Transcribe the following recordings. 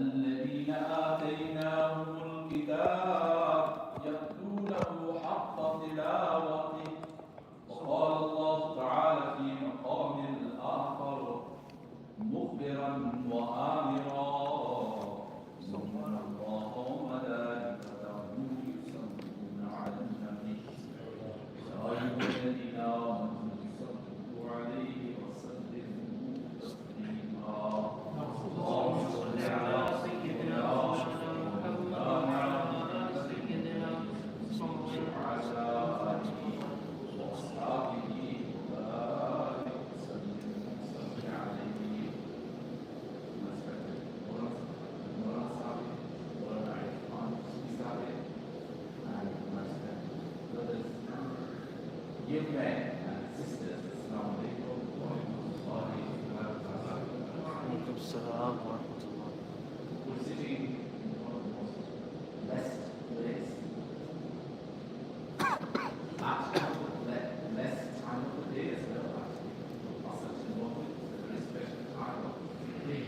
الذين آتيناهم الكتاب يتلونه حق تلاوته. وقال الله تعالى في مقام آخر مخبرا وآمرا إن الله وملائكته يصلون على النبي يا أيها الذين آمنوا صلوا عليه وسلموا تسليما. اللهم صل على سيدنا محمد وعلى سيدنا محمد وعلى آله وأصحابه وبارك وسلم وصل عليه. Dear friends and sisters, Assalamu alaikum wa rahmatullahi wa barakatuh. We're sitting in one of the most blessed places. Actually, blessed time of the day as well. Such a moment, it's a very special time of the day.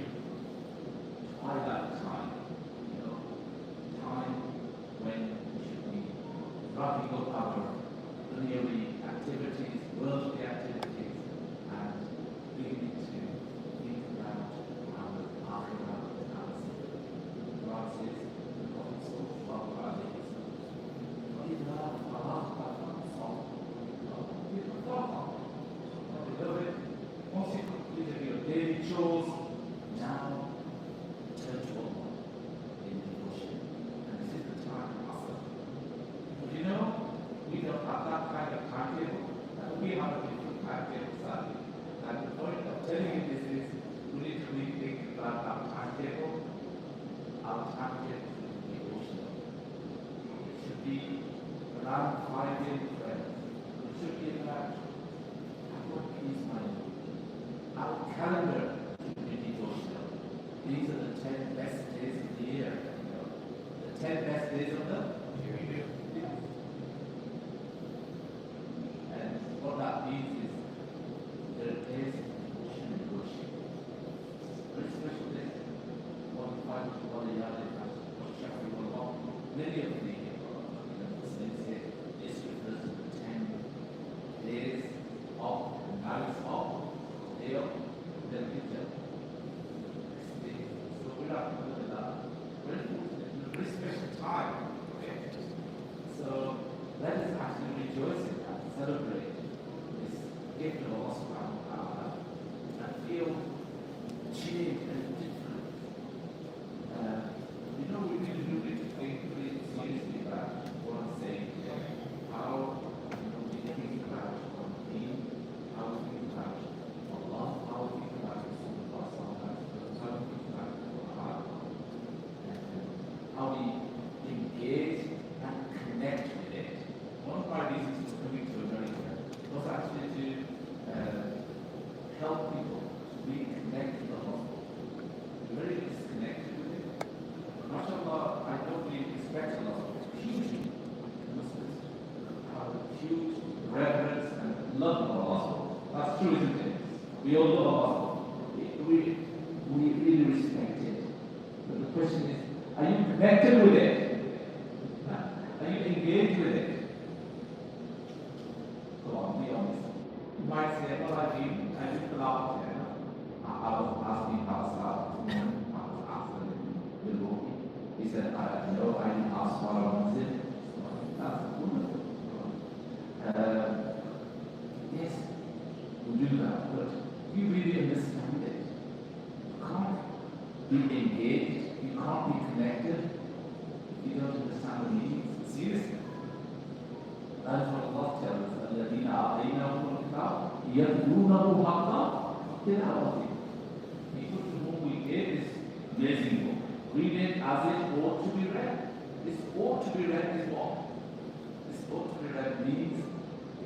Twilight time, time when we should be wrapping up our yearly activities, worldly activities, and beginning to think about our akhirah and our God says, the Prophet sallallahu alayhi wa sallam, beloved, once you completed your daily chores, now turn to Allah in devotion. And this is the time of Asr. But we don't have that kind of timetable. We have a different timetable, sadly. And the point of telling you this is we need to rethink about our timetable. Our timetable should be devotional. It should be around 5 daily prayers. It should be about what is my mood. Our calendar should be devotional. These are the 10 best days of the year. The 10 best days of the year. What that means is there are days of devotion and worship. Very special days. Many of the Muslims say this refers to the 10 days of the marriage of the day of the Hijjah. So we're not going to do that. We're in a very special time. Okay? So let us actually rejoice in that, celebrate gift of Allah subhanahu wa ta'ala and feel changed and different. We really need to think really seriously about what I'm saying here. How we think about our deen, how we think about Allah, how we think about Rasulullah sallallahu alaihi wasallam, how we think about the Quran, how we engage and connect with it. One of my reasons for coming to America was actually to help people to reconnect with the hospital. They're very disconnected with it. MashaAllah, I don't really expect a lot of huge Muslims have a huge reverence and love for the hospital. That's true, isn't it? We all love our hospital. We really respect it. But the question is, are you connected with it? Are you engaged with it? Go on, be honest. You might say, well, I did the last year. I was asking Pastor, he said, no, I didn't ask for a visit. That's wonderful. Yes, we do that, but you really understand it. You can't be engaged, you can't be connected if you don't understand the meaning. Seriously. That is what Allah tells us. الَّذِينَ آتَيْنَاهُمُ الْكِتَابَ يَتْلُونَهُ حَقَّ تِلَاوَتِهِ. People to whom we gave this amazing book, read it as it ought to be read. This ought to be read is what? This ought to be read means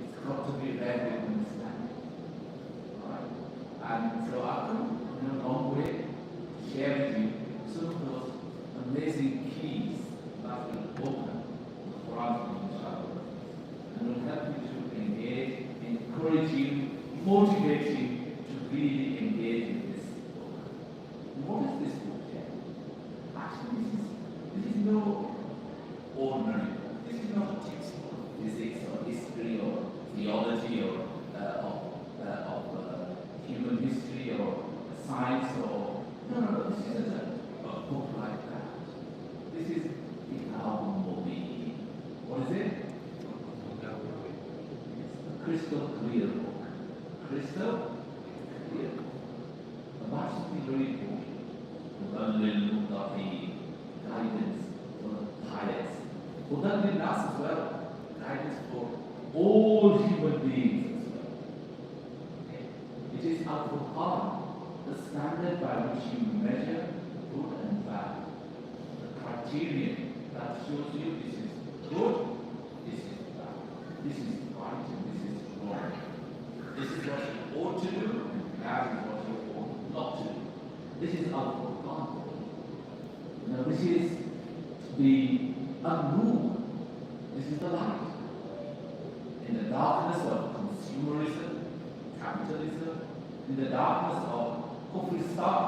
it's got to be read with understanding. Right? And so I come in a long way to share with you some of those amazing keys that will open the Quran for you, inshallah. And will help you to engage, encourage you, motivate you to really engage in this book. What is this book? very important. Guidance for the pious. Hudal lil nas as well. Guidance for all human beings as well. Okay? It is Al-Quran, the standard by which you measure good and bad. The criterion that shows you this is good, this is bad, this is right, and this is wrong. This is what you ought to do, and that is what you ought not to do. This is Al-Quran. Now this is the An-Nur. This is the light. In the darkness of consumerism, capitalism, in the darkness of Kufristan,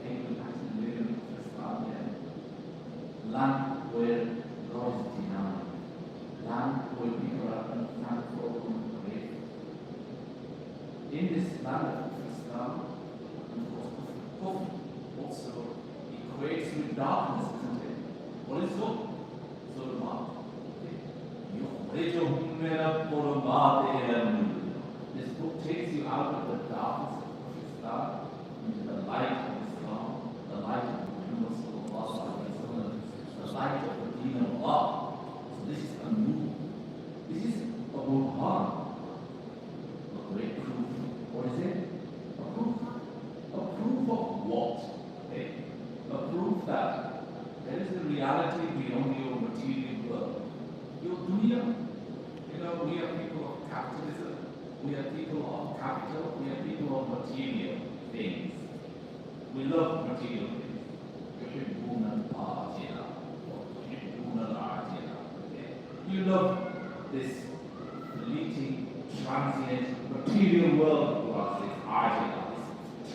people actually live in Kufristan, land where God is denied, land where people are unthankful and grateful. In this land of Kufristan, of course, Kufr also equates with darkness, isn't it? What is Kufr? Zulmat. This book takes you out of the darkness of Islam into the light of Islam, the light of Muhammad sallallahu alaihi wasallam, the light of the Deen of Allah. So this is a new, this is a Burhan, a great proof. What is it? A proof. A proof of what? Okay? A proof that there is a reality beyond your material world. Your dunya. You know, we are people of capitalism, we are people of capital, we are people of material things. We love material things. يحبون الآجلة ويحبون العاجلة. You love this fleeting, transient, material world, Allah says, ajila, this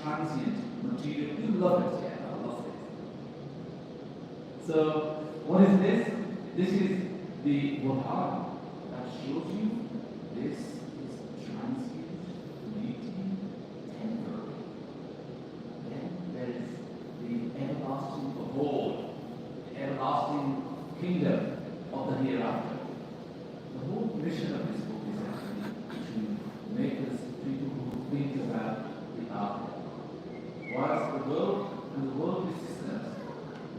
transient, material, you love it, yeah, Allah says. So, what is this? This is the Burhan that shows you this is transient, fleeting, temporary. Then there is the everlasting abode, the everlasting kingdom of the hereafter. The whole mission of this book is actually to make us people who think about the after. Whilst the world and the world is systems,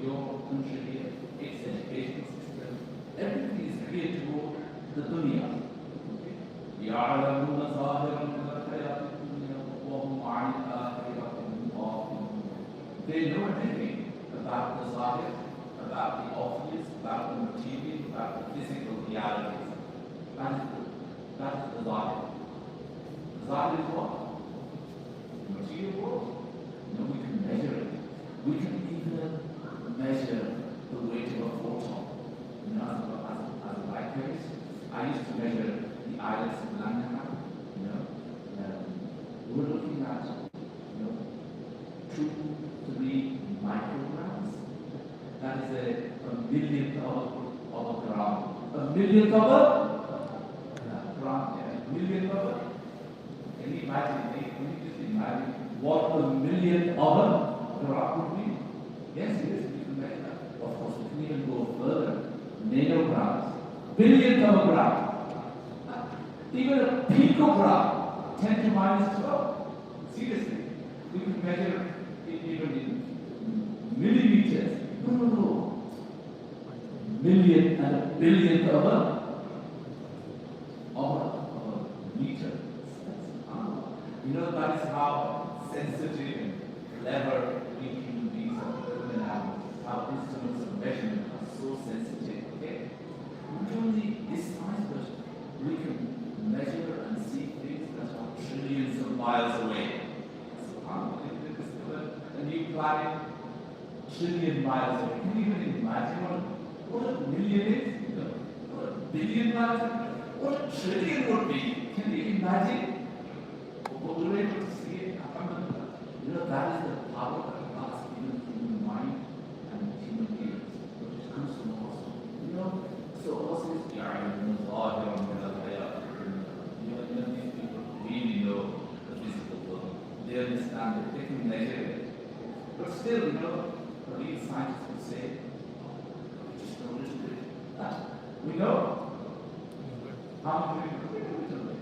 your country here, its education system, everything is geared toward the dunya. يعلمون ظاهرا من الحياة الدنيا وهم عن الآخرة هم غافلون. They know everything about the zahir, about the obvious, about the material, about the physical realities. That is the zahir. The zahir is what? The material world. You know, we can measure it. We can even measure the weight of a photon. You know, as a light case, I used to measure the islets of Langham. You know, we were looking at, 2 to 3 micrograms. That is a millionth of a gram. A millionth of a gram, yeah, a millionth of a. Can you imagine? Can you just imagine what a millionth of a gram would be? Yes, it is. We can measure that. Of course, we can even go further. Nanograms, billionth of a gram. Even a picogram, 10 to minus 12. Seriously, we can measure it even in millimeters. No. Million and a billionth of a meter. You know, that is how sensitive and clever we human beings are. Our instruments of measurement are so sensitive. Okay? Not only this size, but we can measure and see things that are trillions of miles away. A new planet, trillion miles away. Can you even imagine what a million is? What a billion miles away? What a trillion would be? Can you imagine? What we were able to see it? You know, that is the power that God has given human mind and human ears, which comes from us. You know, so also is these people really know the physical world. They understand it, they can measure it. But still, you know, the real scientists would say, we just know a little bit. We know how much we know a little bit.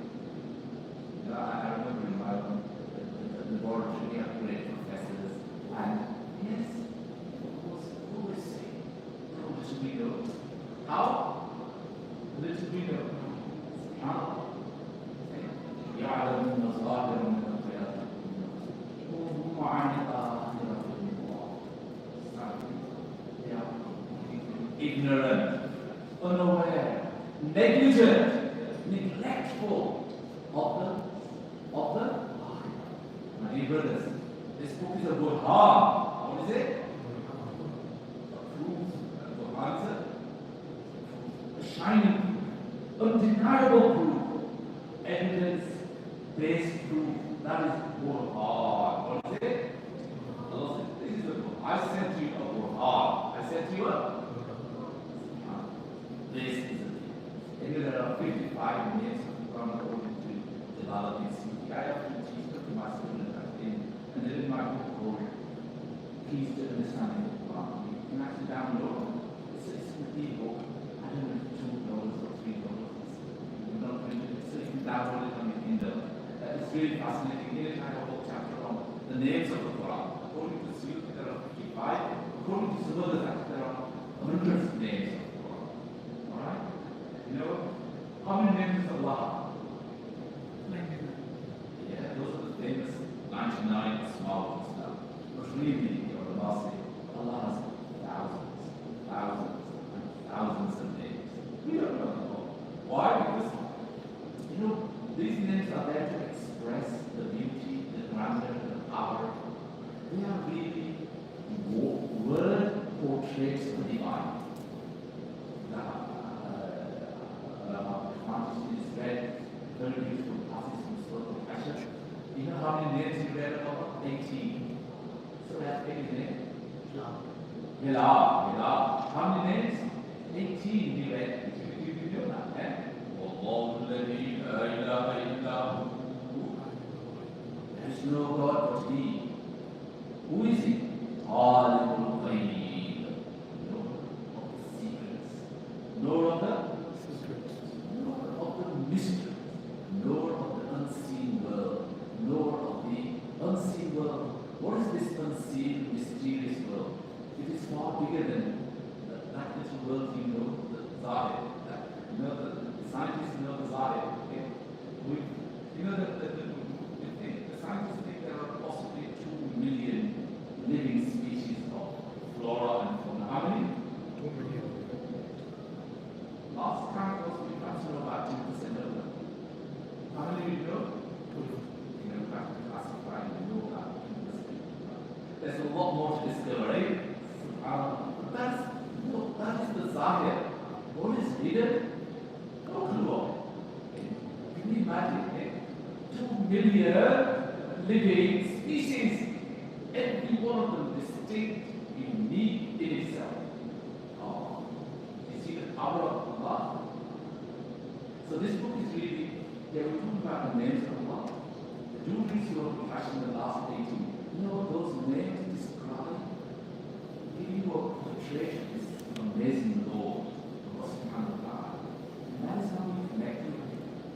You know, I remember in my the laboratory, we have great professors ignorant, unaware, negligent, neglectful of the my dear brothers, this book is a Burhan. What is it? A proof. Burhan is a shining proof, undeniable proof, evidence-based proof. That is Burhan. What is it? Allah says, this is a book. I sent you a Burhan. I sent you a this is it. Maybe there are 55 minutes from according to the Lalati Sufi. I have to teach to my students and then in my book called Keys to Understanding the Quran. You can actually download it. It's an e-book. I don't know if it's $2 or $3. It's not printed, so you can download it on your Kindle. It's really fascinating. In it, I have a whole chapter on the names of the Quran. According to Sufi, there are 55. According to some others, there are hundreds of names of the Quran. Alright? You know, how many names is Allah? Yeah, those are the famous 99 small ones now. But really, your Allah says, Allah has thousands and thousands of names. We don't know them all. Why? Because, you know, these names are there to express the beauty, the grandeur, the power. They are really word portraits of the divine. Is read very beautiful passages from Surah Al-Hashr. You know how many names you read about? 18. So that's 18 names. Hilal. How many names? 18 you read. You know that, eh? Allahu alladhi la ilaha illa hu. There is no God but He. Who is He? Alimul Ghaib. Lord of the secrets. Lord of the mystery, Lord of the unseen world, Lord of the unseen world. What is this unseen, mysterious world? It is far bigger than that little world you know, the Zahir. You know, the scientists know the Zahir. Okay? You know, the scientists think there are possibly 2 million living species of flora and fauna. How many? 2 million. Last count was perhaps about 10% of them. How many do you know? You know, have to classify and know that. There's a lot more to discover, right? That is the Zahir. What is hidden? No clue of it. Can you imagine it? 2 million living species. Every one of them distinct, unique in itself. Oh, you see the power of Allah? So this book is really, they were talking about the names of Allah. The two things you wrote in the last 18. You know what those names describe? Give you a portrait of this amazing Lord, Allah subhanahu wa ta'ala. And that is how we connect with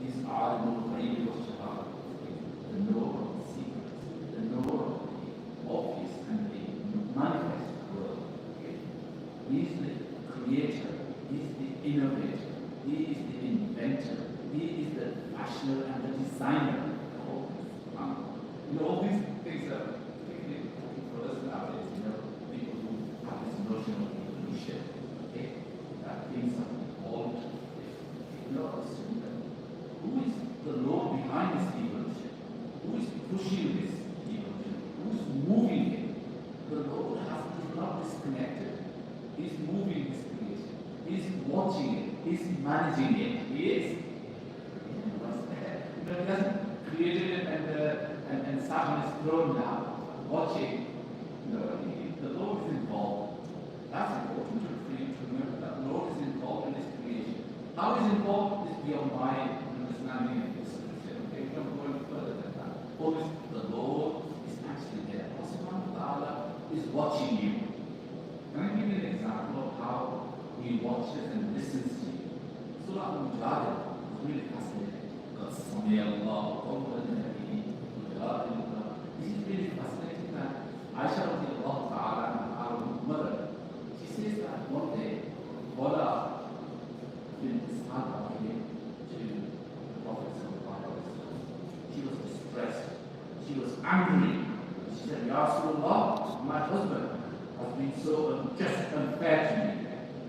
these Alimul Ghaib wa Shahada, the knower of the secrets, the knower of the obvious and the manifest world. Okay? He is the creator, He is the innovator, He is the inventor, He is the fashioner and the designer of all things. You know, all these things are particularly important for us nowadays, you know, people who have this notion of evolution, okay, that things are evolved. You know, who is the Lord behind this evolution? Who is pushing this evolution? Who is moving it? The Lord is not disconnected. He is moving this creation. He is watching it. He is managing it. He is. You know, He hasn't created it and sat on His throne now, watching. You know, the Lord is involved. That's important for you to remember that the Lord is involved in His creation. How He's involved is beyond my understanding of this scripture. Okay, we don't go any further than that. Always the Lord is actually there. Allah subhanahu wa ta'ala is watching you. Can I give you an example of how He watches and listens to you? Surah Al-Mujadala is really fascinating. God Sami Allah, this is really fascinating that Aisha radiallahu ta'ala, our mother, she says that one day, Wala bin Ishaq came to the Prophet sallallahu alaihi wasallam. She was distressed. She was angry. She said, Ya Rasulullah, my husband has been so unjust and unfair to me.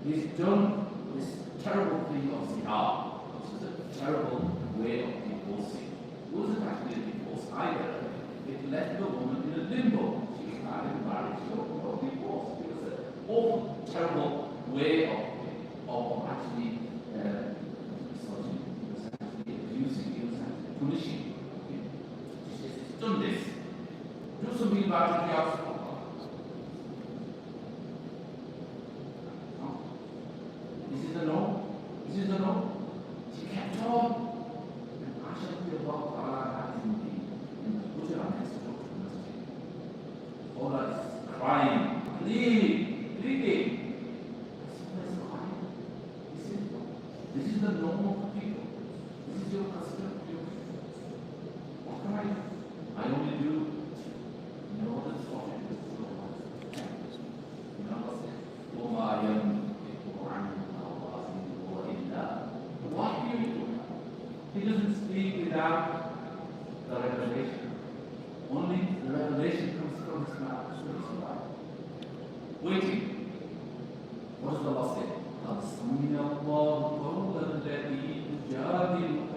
He's done this terrible thing of zihar, which is a terrible way of divorcing. It wasn't actually a divorce either. It left the woman in a limbo. She was not in marriage, no divorce. It was an awful, terrible way of actually misogyny. He was actually abusing, he was actually punishing. He's done this. Do something about it, you have to. This is the no. This is the no. She kept on. And Asha Allah is in the Gujarat next door to the masjid. Allah is crying, pleading. Someone is crying. This is the norm of people. This is your custom. What can I do? I only do no other sort of what do you do? He doesn't speak without the revelation. Only the revelation comes from his mouth. Waiting. What does Allah say? قَدْ سَمِعَ اللَّهُ قَوْلَ الَّذِي يُجَادِلُكَ.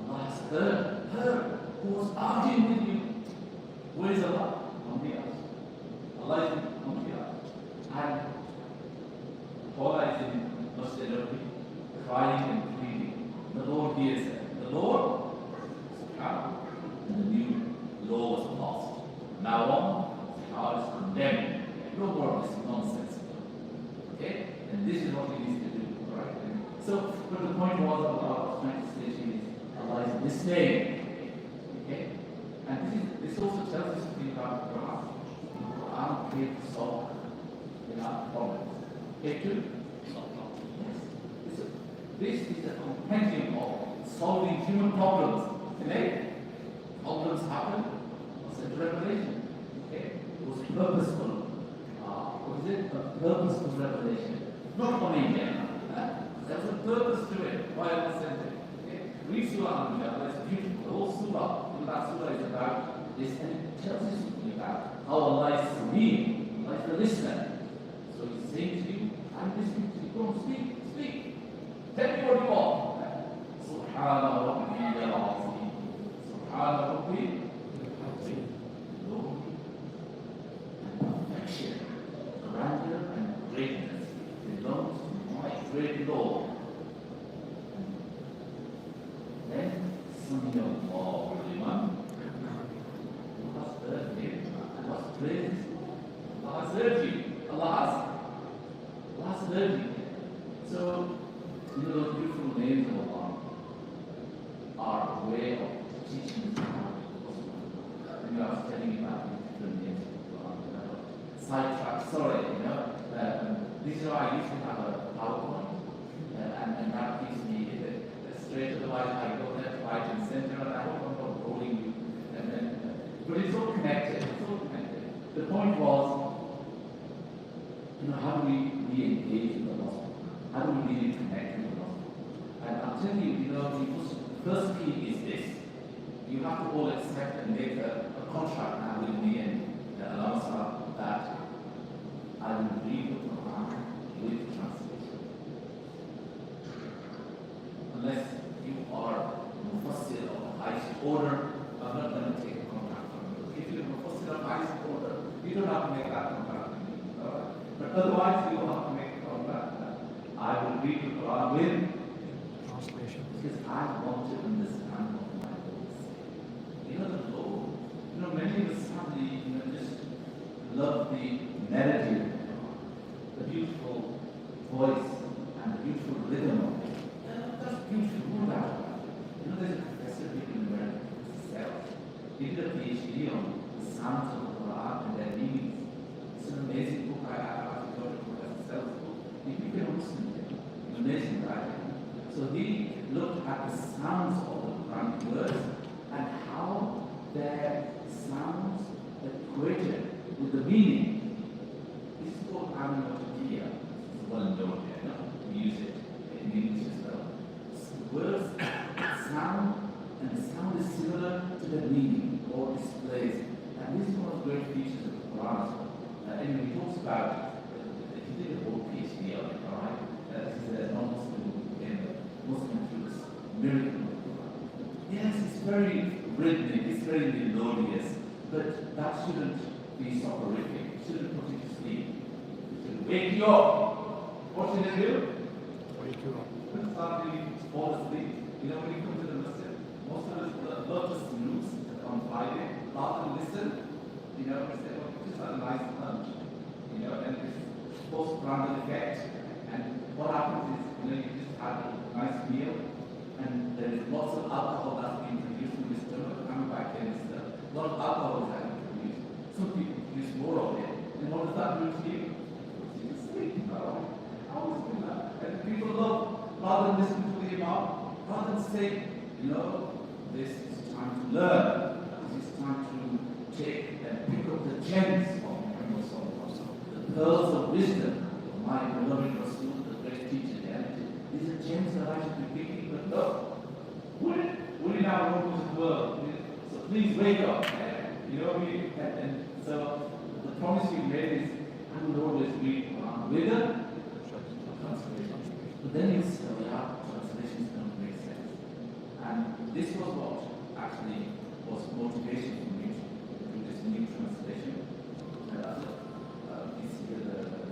Allah has heard her who was arguing with you. Where is Allah? On the earth. Allah is on the earth. And Allah is in Masjid crying and pleading. The Lord hears her. The Lord, and the new law was passed. Now on, God is condemned. No more of this nonsense. Okay? And this is what he needs to do. Right? So, but the point was Allah was trying to say to you is Allah is listening. Okay? And this also tells us something about the Quran. The Quran came to solve problems. Okay, too? Yes. This is a compendium of solving human problems. Today, problems happen. It's a revelation. Okay? It was purposeful. What is it? A purposeful revelation. Not one Indian. There's a purpose to it. Why Allah sent it. Okay? Read Surah Al-Anbiya. It's beautiful. The whole Surah. And that Surah is about this. And it tells you something about how Allah is Sameem. Allah is the listener. So He's saying to you, I'm listening to you. Go on, speak. Speak. Tell me what you want. Subhana Rabbi al-Azim. Subhana Rabbi al-Azim. Glory and perfection, grandeur and greatness belongs to my great Lord. Then, Sami Allah liman. Allah has heard him. Allah has praised. Allah has heard you. Allah has heard you. So, you know, those beautiful names of Allah are a way of teaching us how to Quran. And I was telling you about the different names of Allah. Sidetrack, sorry, this is why I used to have a PowerPoint, and that gives me straight, otherwise I go left, right, and center, and I hope I'm not boring you. But it's all connected, The point was, how do we re-engage with the gospel? How do we really connect with the gospel? And I'll tell you, the first key is this. You have to all accept and make a contract now with me and allow us that I will read the Quran with translation. Unless you are Mufassir of the highest order, I'm not going to take a contract from you. If you're Mufassir of the highest order, you don't have to make that contract with me. But otherwise, you will have to make a contract. I will read the Quran with translation. Because I want to understand what my Lord is saying. The Lord, many of us family, just love the melody, the beautiful voice, and the beautiful rhythm of it. That's beautiful, no doubt about it. There's a professor here in America himself. He did a PhD on the sounds of the Quran and their meanings. It's an amazing book. I have to go to Professor Self's book. If you can listen to it, it's amazing writing. So he looked at the sounds of the Quranic words and how their sounds equated with the meaning. This is called analogia. It's well known here. We use it in English as well. Words sound, and the sound is similar to the meaning or displays. And this is one of the great features of the Quran. Anyway, he talks about, he did a shouldn't be soporific. It shouldn't put you to sleep. It should wake you up. What should it do? Wake you up. Suddenly fall asleep. You know, when you come to the masjid, most of us love to snooze on Friday rather than listen. You know, we say, well, just had a nice lunch. You know, and this post-branded effect. And what happens is, you know, you just had a nice meal, and there is lots of alcohol that's being produced in this stomach. Coming back here, a lot of alcohol is being produced. Some people produce more of it. And what does that do to you? You can sleep. I always do that. And people love, rather than listen to the imam, rather than say, you know, this is time to learn. This is time to take and pick up the gems of Muhammad Sallallahu Alaihi Wasallam, the pearls of wisdom of my beloved Rasul, the great teacher. These are gems that I should be picking, but no. We're in our own world. So please wake up. You know, and so the promise we made is I will always read Quran with a translation. But then it's translations don't make sense. And this was what actually was motivation for me to do this new translation.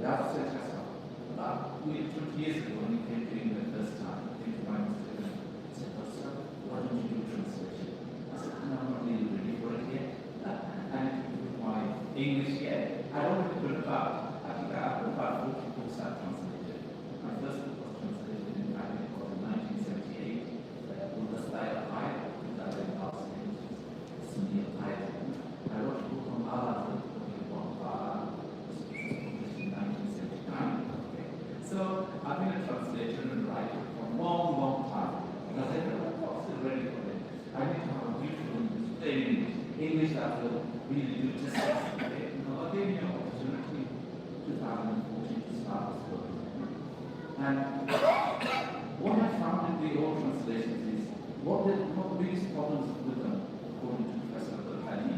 The Rafsat Hassan, about 20 years ago when he came to England the first time, I think my mistake, he said, "Sir, why don't you do translation?" I said, "No, I'm not really ready for it yet." And with my English yet, I don't have to put it about. I think I have about 40 books I've translated. My first book was translated in 1978. The Style of High, that I last name, Sunni of High. I wrote a book on Allah, so I've been a translator and writer for a long, long time. Because I said, I'm still ready for it. I need to have a beautiful English that will really do justice. Okay? You know, I gave me an opportunity in 2014 to start this book. And what I found in the old translations is what the biggest problems with them, according to Professor Ali,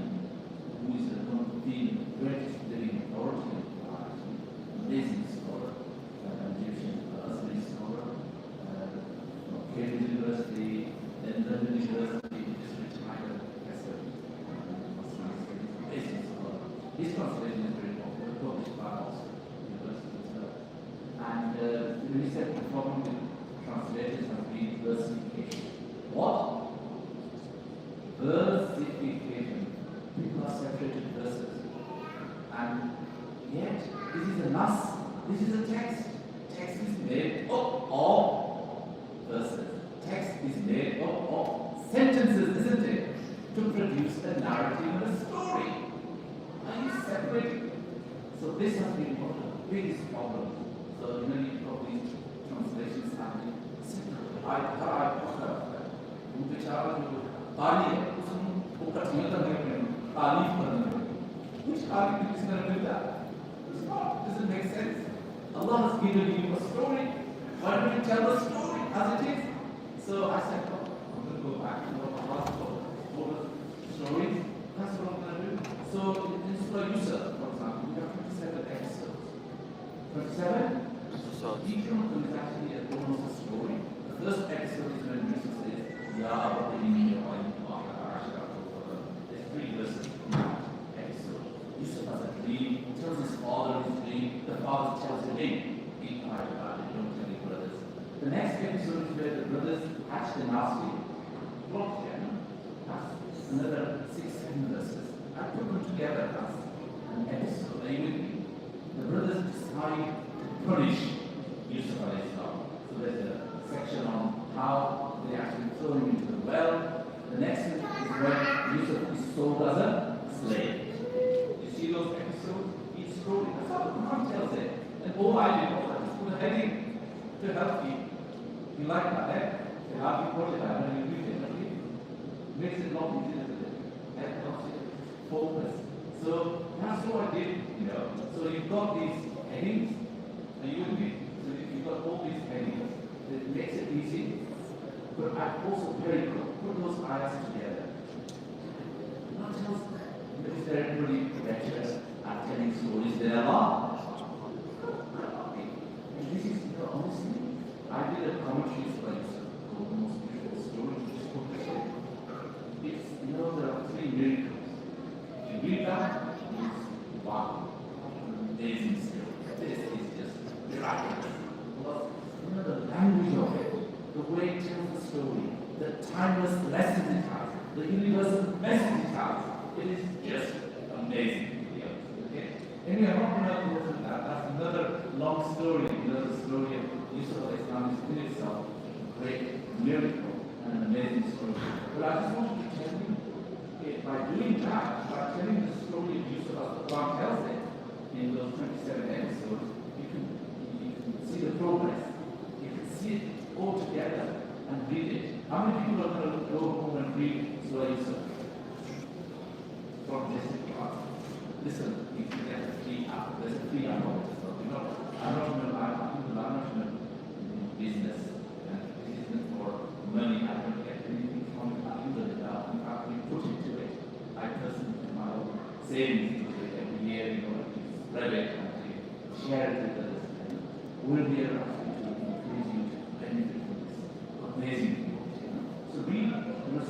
who is one of the greatest living authority in the world, amazing scholar. Egyptian scholar, Cambridge University, then London University, just retired professor, amazing scholar. His translation is very popular, published by Oxford University as well. And he said the problem with translators has been versification. What? Versification. People are separated verses. And yet, this is a nas, this is a text. Text is made up of verses. Text is made up of sentences, isn't it? To produce a narrative and a story. Are you separating? So this has been one of the biggest problems. So you know, you've got these translations happening. Which argument is going to do that? It's not. It doesn't make sense. Allah has given you a story. Why don't you tell the story as it is? So I said, oh, I'm going to go back to what Allah told us stories. That's what I'm going to do. So in Surah Yusuf, for example, we have 27 episodes. 27? Each one of them is actually almost a story. The first episode is when Yusuf says, Ya Rabbi, there's 3 verses in that episode. Yusuf has a dream, he tells his father his dream, the father tells him, hey, be quiet about it, don't tell your brothers. The next episode is where the brothers hatch the nasty plot here. That's another 6-7 verses. I put them together as an episode. Are you with me? The brothers decide to punish Yusuf alayhi salam. So there's a section on how they actually throw him into the well. The next is when Yusuf is sold as a slave. You see those episodes? Each story, that's how the Quran tells it. And all I did was I just put a heading to help you. You like that, eh? To help you put it out when you read it, don't you? Makes it not easy, doesn't it? That helps you focus. So that's what I did, you know. So you've got these headings, and you with me. So you've got all these headings. It makes it easy. But I also very good. Put those eyes together. Not just is there anybody better at telling stories than Allah? And this is, you know, honestly, I did a commentary for called The Most Beautiful Story, which is focused on. It's, you know, there are 3 miracles. You read that, wow, amazing story. This is just miraculous. Because, the language of it, the way it tells the story, the timeless lessons it has, the universal message it has, it is just amazing. Okay? Anyway, I'm not going to go through that. That's another long story. Another story of Yusuf al-Islam is in itself a great miracle and an amazing story. But I just wanted to tell you, by doing that, by telling the story of Yusuf as the Quran tells it in those 27 episodes, you can see the progress. You can see it all together and read it. How many people are going to go home and read Surah Yusuf? From this class. Listen, you can get a free app. There's a free app on it. So, I'm not in business, and this isn't for money. I don't get anything from it. I use it out. In fact, we put into it. I personally put my own savings into it every year, spread it and share it with others. We'll be around to encourage you to benefit from this amazing thing. So read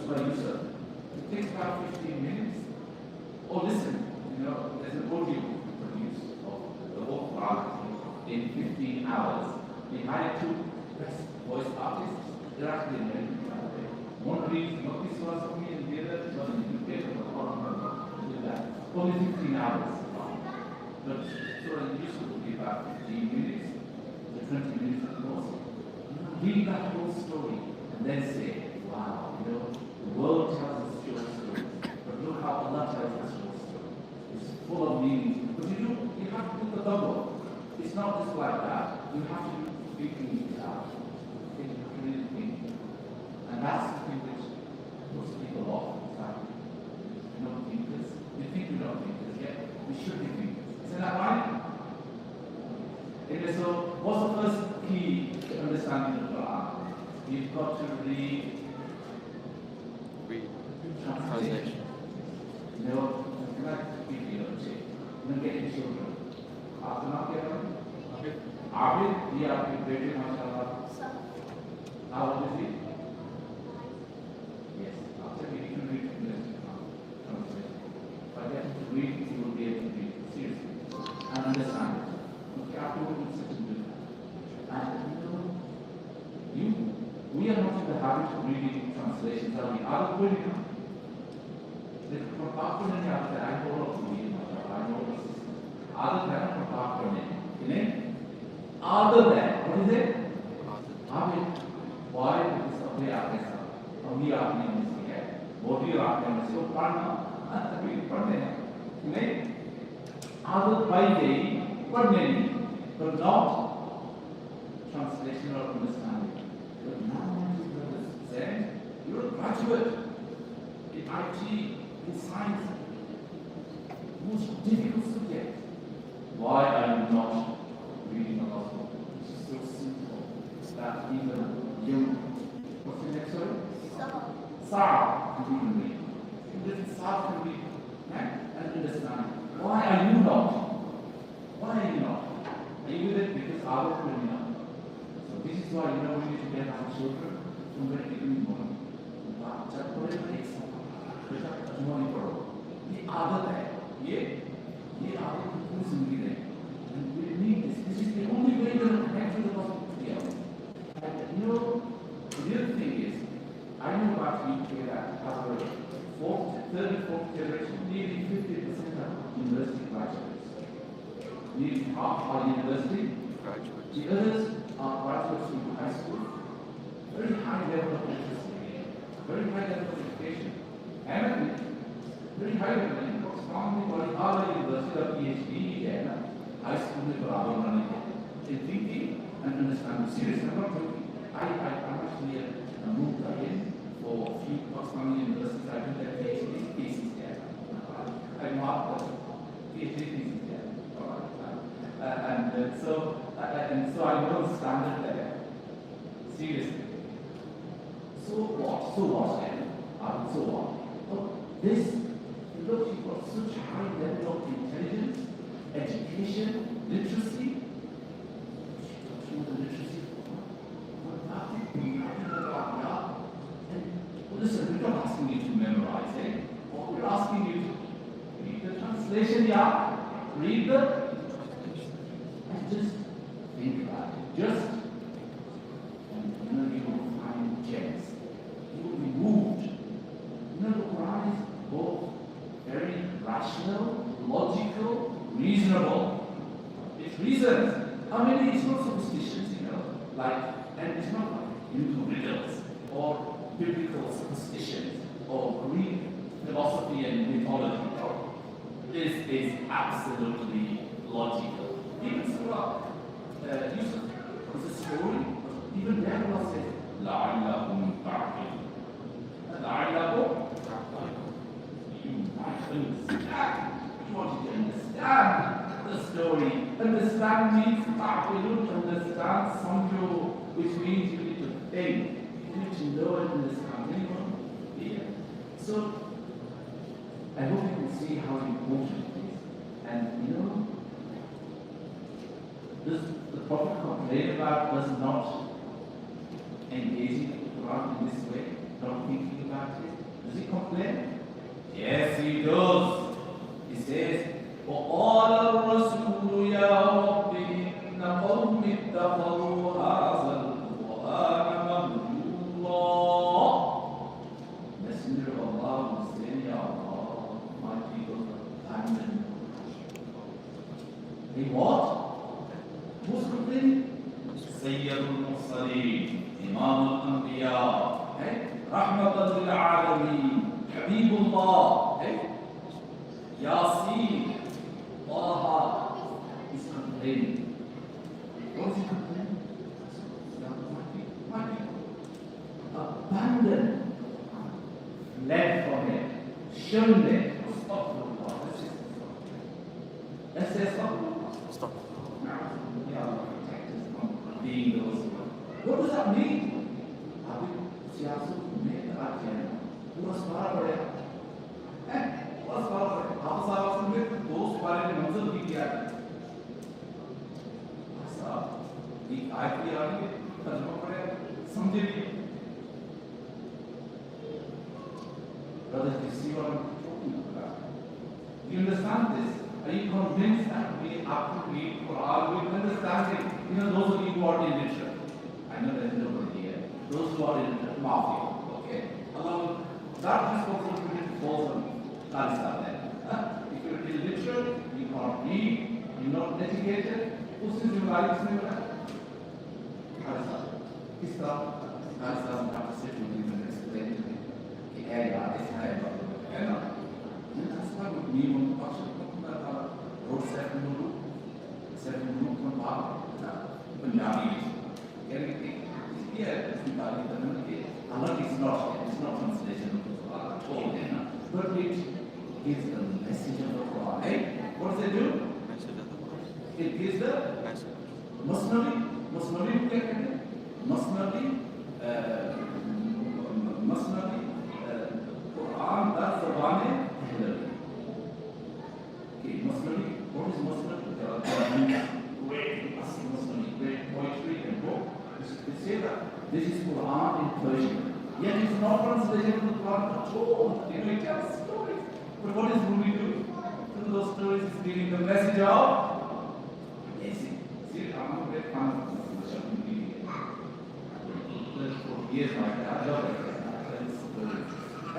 Surah Yusuf. It takes about 15 minutes. Oh, listen, there's an audio produced of the whole Quran in 15 hours. We hired two best voice artists. They're actually American, by the way. One reads this was for me and the other was in UK for the Quran with that. Only 15 hours. But Surah Yusuf will be about 15 minutes to 20 minutes at most. Read that whole story and then say, wow, the world tells us short stories. But look how Allah tells us short stories. It's full of meaning. But you have to put the double. It's not just like that. You have to be thinking it out. You have to really think. And that's something which most people often say. You're not thinkers. You think you're not thinkers, yet we should be thinkers. Isn't that right? Okay, so what's the first key to understanding the Quran? You've got to read translation. Can I give you a tip? Get your children. आपका नाम क्या है? आबिद, ये आपके बेटे माशाल्लाह. How old is he? Yes. After he can read translation. But then to read, he will be able to read seriously and understand it. Okay, after we will sit and do that. And we are not in the habit of reading translations. Are we? Are we reading? From Pakistan and after I know what to read. I know what to read. Other than from Pakistan, other than, what is it? Why? Because of the Africa. We are in this year. What you are in this year? We are other by day, but not translation or understanding. But now, said, you're a graduate in IT, in science, most difficult subject. Why are you not reading the gospel? It's so simple that even you, what's the next word? Sa can read. Little Sa can read and understand. Why are you not? Why are you not? Are you with it? Because I was really not. So this is why we need to get our children from very beginning morning. The other day, ये आगे पूरी जिंदगी रहे and we need this is the only way to connect to the gospel together. And the other thing is, I know about UK that as a third and fourth generation, nearly 50% are university graduates. Nearly half are university graduates. The others are graduates from high school. Very high level of literacy, very high level of education, and very high level. Harvard University or PhD high school में बराबर बनाने के thinking and understanding. Seriously, I'm not joking. I'm actually moved again for a few Pakistani universities. I did that PhD thesis there. I marked the PhD thesis there. And so I know the standard there. Seriously. So what? So what? So this. Look, you've got such high level of intelligence, education, literacy. And listen, we're not asking you to memorize it. We're asking you to read the translation, yeah? read the, and just think about it. Just, and you will find gems. You will be moved. The Quran is both very rational, logical, reasonable. It reasons. How many? It's not superstitions, and it's not like Hindu riddles or biblical superstitions or Greek philosophy and mythology. This is absolutely logical. Even Surah Yusuf is a story. Even there Allah says, لَعَلَّهُمْ تَعْقِلُونَ. لَعَلَّهُمْ you might understand. You want to understand the story. Understand means understand somehow, which means you need to think. You need to know and understand. Yeah. So I hope you can see how important it is. And the Prophet complained about us not engaging the Quran in this way, not thinking about it. Does he complain? Yes, he does. He says, وَقَالَ الرَّسُولُ يَا رَبِّ إِنَّ قَوْمِ اتَّخَذُوا هَذَا الْقُرْآنَ مَهْجُورًا. Messenger of Allah was saying, Ya Allah, my people abandoned. He what? Who's complaining? Sayyidul Mursaleen, Imam al-Anbiya, Rahmatan lil-Alameen, Habibullah, Yasin, Taha is complaining. What is he complaining? My people abandoned, fled from it, shunned it. Stop. Let's say stop. Now, protect us from being those. What does that mean? पूरा सवाल पड़ेगा पूरा सवाल पड़ेगा आप साहब सुन के दो सवाल ने मंजिल की क्या है साहब एक आयत की आ रही है तर्जुमा पड़ेगा समझे नहीं brothers you see what I'm talking about do you understand this are you convinced that we have to read Quran with understanding those of you who are in literature I know there's nobody here those who are in mafia okay Allah that responsibility falls on us there. If you're illiterate, you can't read, you're not educated, who's in your life? This doesn't have to sit with you and explain to me. The area is high about the area. And that's why we need to road 7 from Punjabi. Here, Allah is not translation. But it gives the message of the Quran. Right? What does it do? It gives the Masnavi. Masnavi क्या कहते हैं? Masnavi Quran का ज़बान है. Okay, Masnavi. What is Masnavi? Great poetry and book. It says that this is Quran in Persian. Yet it's not translation of the Quran at all. It tells stories. But what is Rumi doing? Through those stories, it's giving the message of amazing. See, I'm a great fan of this. For years like that, I love it.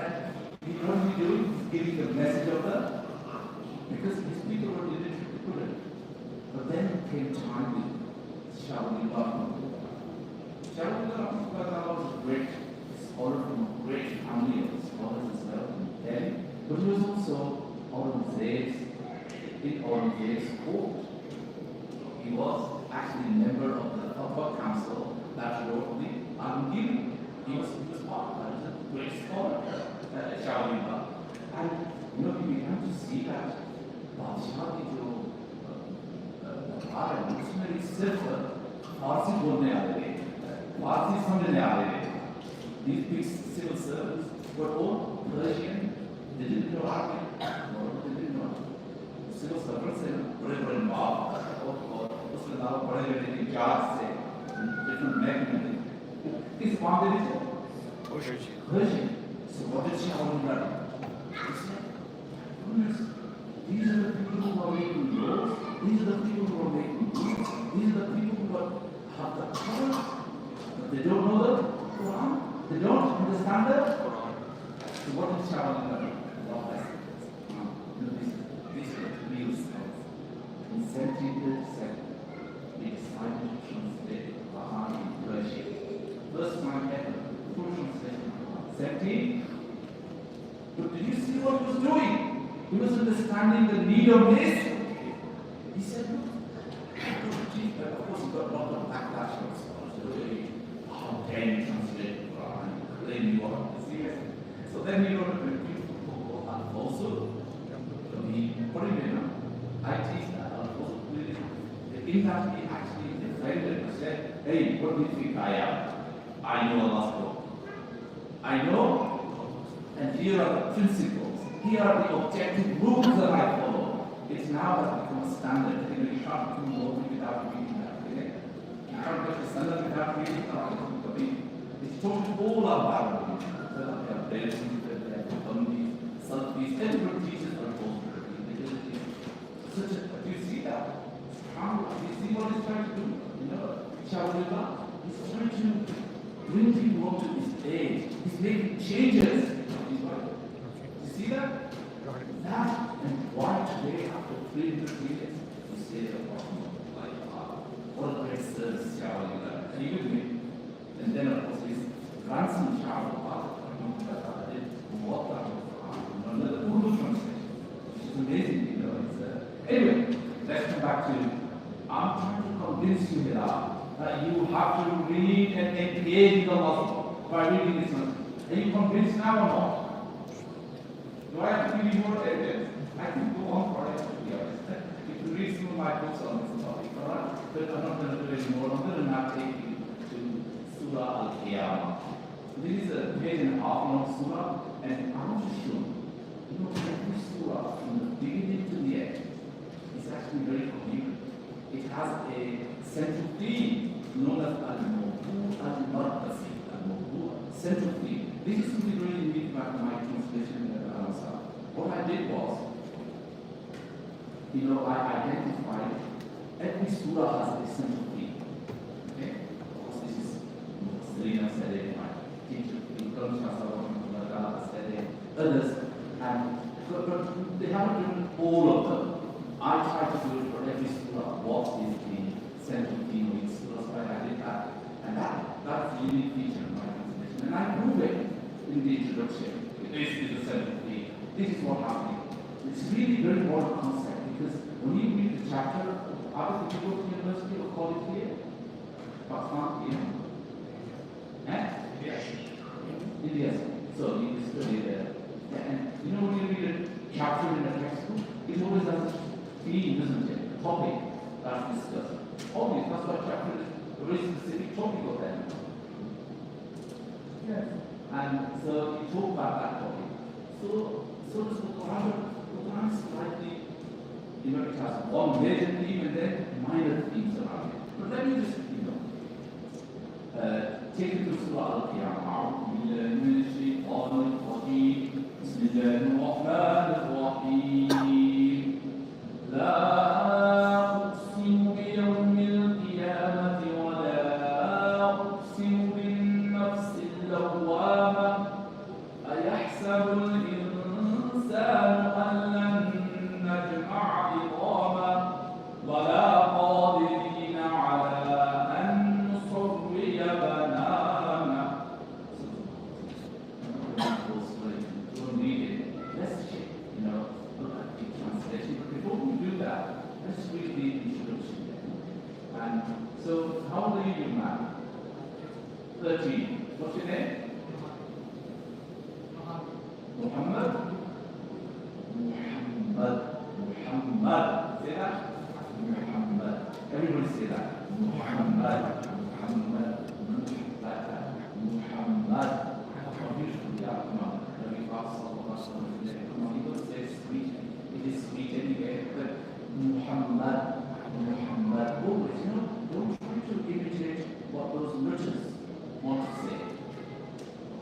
And what we do is giving the message of the because these people were illiterate to put it. But then came time with Shahulullah. Shahulullah was great. Scholar from a great family of scholars as well in Delhi, but he was also in Aurangzeb's court. He was actually a member of the Upper Council that wrote the Al-Giri. He was part of that. He was a great scholar, Shahulullah. And we began to see that Badshah ki jo Bharat, उसमें सिर्फ फारसी बोलने आ रहे थे, फारसी समझने आ रहे थे. These big civil servants were all Persian. They didn't know Arabic. They didn't know. Civil servants were involved. उसके अलावा बड़े jars से different mechanisms. किस मामले में Persian. So what did Shahulullah do? He said, these are the people who are making law. These are the people who are making rules. These are the people who have the power, but they don't know the Quran. They don't understand the Quran. So what is Shawwal learning? This is the real sense. In 1737, we decided to translate the Quran in Persian. First time ever, full translation of the Quran. 17. But did you see what he was doing? He was understanding the need of this. He said, look, of course he got a lot of backlash from scholars. How dare you translate the Quran and claim you are serious? So then he wrote a very beautiful book called also. So he put it in. I teach that also. In that he actually defended and said, hey, what do you think I am? I know Allah's book. I know. And here are the principles. Here are the objective rules that I follow. It's now has become a standard. You can't do more without reading that. You can't get the standard without reading that. It's totally all about it. There are prayers, there are communities, selfies, everybody teaches are supposed to read. Do you see that? Do you see what he's trying to do? Shawwal, he's trying to bring people up to his age. He's making changes. You see that? That and why today, after 300 years, you say that what a great service Shawwal. Are you with me? And then, of course, his grandson Shawwal, another Urdu translation, which is amazing, anyway, let's come back to, I'm trying to convince you here that you have to read and engage in the Muslim by reading this one. Are you convinced now or not? Do I have to give you more evidence? I can go on forever, to be honest. You can read some of my books on this topic, alright? But I'm not going to do it anymore. I'm going to now take you to Surah Al-Qiyamah. This is a page and a half long surah, and I want to show you, every surah from the beginning to the end is actually very coherent. It has a central theme known as Al-Mawdu' Al-Markasi, Al-Mawdu' central theme. This is something really unique about my translation. What I did was, I identified every surah has a central theme. Okay? Of course, this is Serena said it, my teacher, said it, others, but they haven't written all of them. I tried to do it for every surah. What is the central theme of each surah? So I did that. And that's a unique feature of my translation. And I prove it in the introduction. This is the central theme. This is what happened. It's really very important concept because when you read the chapter, other people go to university or college here, Pakistan, Yes. India. So you study there. And when you read a chapter in a textbook, it always has a theme, doesn't it? A topic that's discussed. Always, that's what chapter is, a very specific topic of that. Yes. And so you talk about that topic. So does the Quran. The Quran is slightly, it has one major theme and then minor themes around it. But let me just, take it to Surah Al-Qiyamah. بسم الله الرحمن الرحيم لا أقسم بيوم القيامة ولا أقسم بالنفس اللوامة أيحسب الإنسان أن لن نجمع عظامه بلى قادرين على أن نسوي بنانه. Don't read it. Let's check, look at the translation. But before we do that, let's read the introduction. And so, how old are you, man? 13. What's your name? Muhammad? Muhammad. Say that? Muhammad. Everybody say that. Muhammad. Muhammad. Muhammad. How beautiful we are. Come on. Very fast. Come on. You don't say sweet. It is sweet anyway. But Muhammad. Muhammad. Always, don't try to imitate what those writers want to say.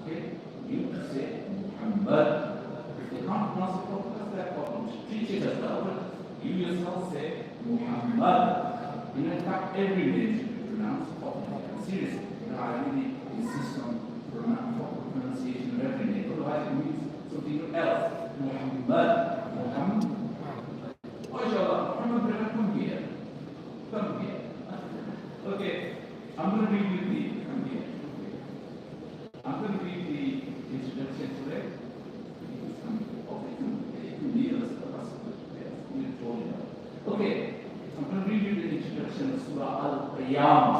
Okay? You say Muhammad. If they can't pronounce it properly, that's their problem. Teach it as well, but you yourself say Muhammad. In fact, every name should be pronounced properly and seriously. I really insist on proper pronunciation of every name, otherwise it means something else. Muhammad. Muhammad. MashaAllah, Muhammad, come here. Come here. Okay, I'm going to read you the, come here. I'm going to read the introduction today. Okay, I'm going to read you the introduction of Surah Al-Qiyamah.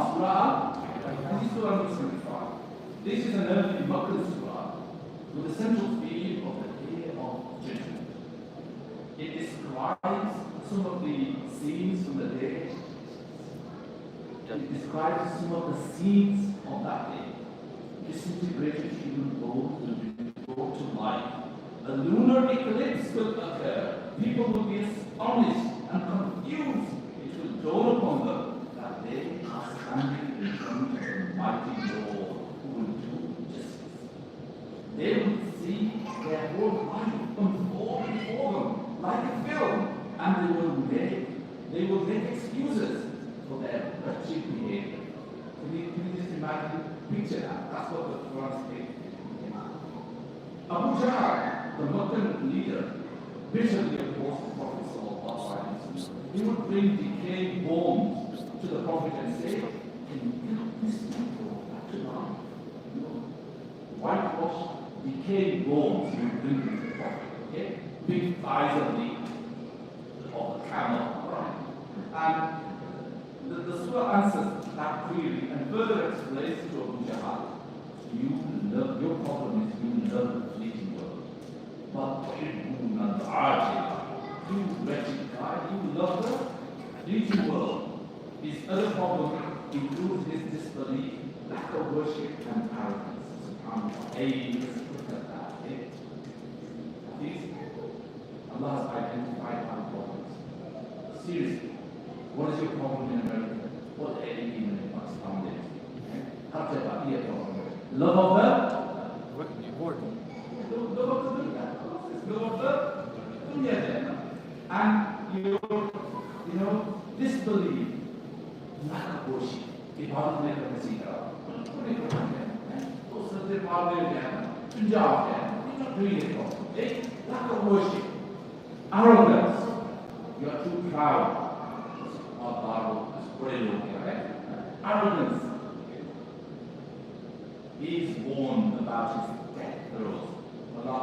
This is Surah number 75. This is an early Makkah Surah with a central theme of the Day of Judgment. It describes some of the scenes from the day. It describes some of the scenes of that day. Disintegrated human bones will be brought to life. A lunar eclipse will occur. People will be astonished and confused. It will dawn upon them that they are standing in front of the mighty Lord who will do justice. They will see their whole life unfold before them like a film, and they will make excuses for their wretched behavior. Can you just imagine, picture that? That's what the Quran is. Abu Jahl, the Muslim leader, bitterly opposed the Prophet sallallahu alaihi wasallam. He would bring decayed bones to the Prophet and say, "Can you get this people back to life?" Whitewash, decayed bones he would bring to the Prophet. Okay, big thighs of the camel, right? And the surah answers that query and further explains to Abu Jahl, your problem is you love the fleeting world. But you wretched guy, you love the fleeting world. His other problem includes his disbelief, lack of worship, and arrogance. Hey, let's look at that. These, Allah has identified our problems. Seriously, what is your problem in America? What any even in Pakistan is? Have to have a problem. Love of the love of the dunya. Love of the dunya. And you know, disbelief, lack of worship. Ibadat mein karne seekha. Those are the problems in Punjab. You're not doing it properly. Lack of worship. Arrogance. You are too proud. Arrogance. He is warned about his death throes. Allah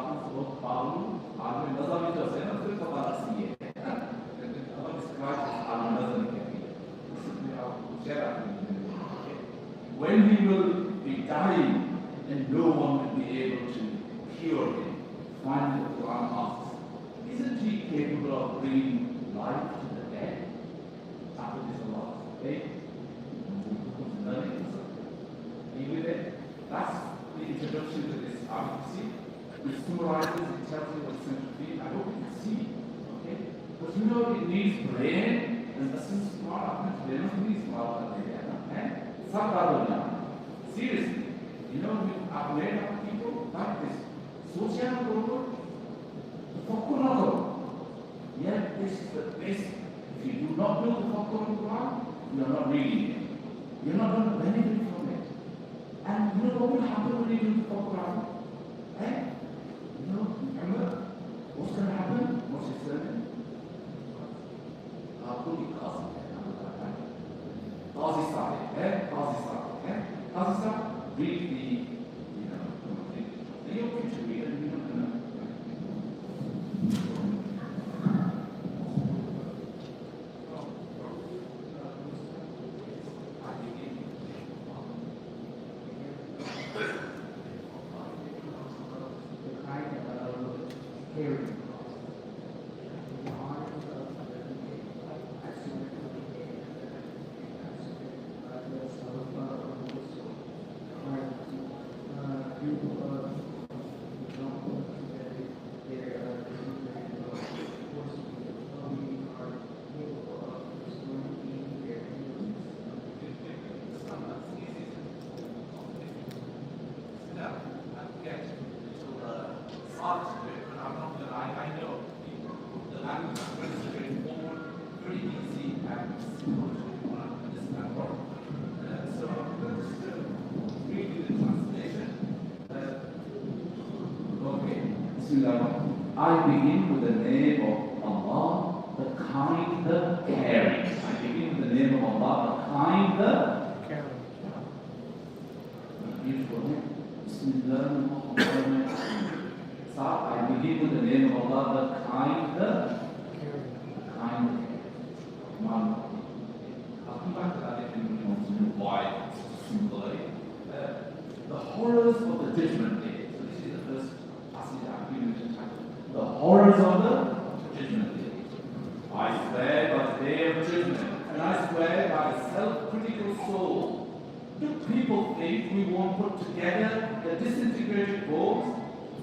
when he will be dying and no one will be able to cure him, finally the Quran asks, isn't he capable of bringing life to the dead? After this Allah, okay? Are you with it? That's the introduction to this advocacy. It summarizes, it tells you what's going to be. I hope you can see. Okay? But you know it needs brain and essence smart. They don't need smart. Seriously, you know, I've made up people like this. Social group, yeah, this is the best. If you do not do the Quran, you are not reading it. You're not going to benefit from it. And you know what will happen when you do the Quran? You know, remember what's going to happen? What's his surname? Read the, you're going to read it, you're not going to. I begin with the name of Allah, the kind, the caring. I begin with the name of Allah, the kind, the caring. Beautiful name. Bismillahirrahmanirrahim. So I begin with the name of Allah, the kind, the Caring. kind. I'll come back to that if you want to know why it's simple. The horrors of the judgment day. So this is the first passage I'm going to tackle. The horrors of the judgment day. I swear by the day of judgment, and I swear by a self-critical soul. Do people think we won't put together the disintegrated bones?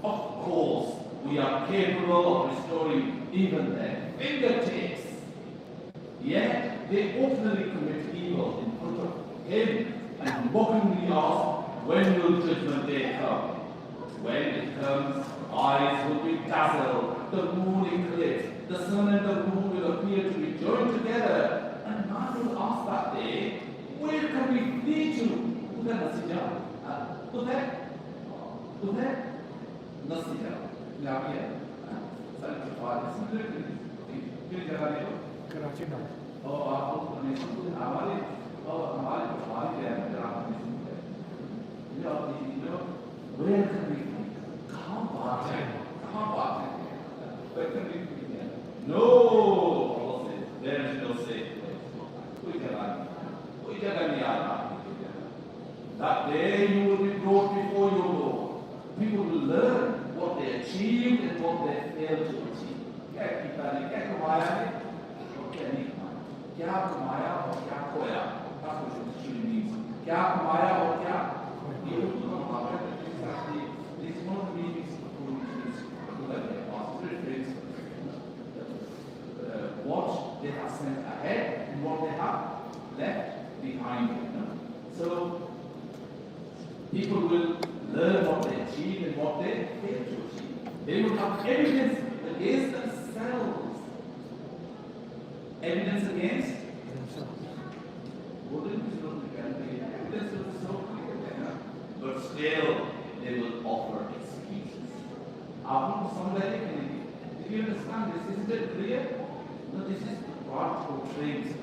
Of course, we are capable of restoring even their fingertips. Yet, they openly commit evil in front of Him and mockingly ask, when will judgment day come? When it comes, eyes will be dazzled, the moon eclipsed, the sun and the moon will appear to be joined together, and man will ask that day, where can we flee to? Udah nasija, udah nasija. Lihat ya, saya cepat sebenarnya ini jalan itu. Karachi now. Oh, आपको permission तो हमारे क्या है permission ये आप देखिए where can we कहाँ बात है where can we no Allah says there is no safe place कोई जगह नहीं आ रहा that day you will be brought before your Lord. People will learn what they achieved and what they failed to achieve. क्या कमाया है और क्या नहीं कमाया क्या कमाया और क्या खोया that's what it actually means क्या कमाया और क्या ये दोनों बातें exactly this one means what they have sent ahead and what they have left behind them. So people will learn what they achieve and what they fail to achieve. They will have evidence against themselves. Evidence against but still they will offer excuses. If you understand this, isn't it clear? No, this is God portrays it.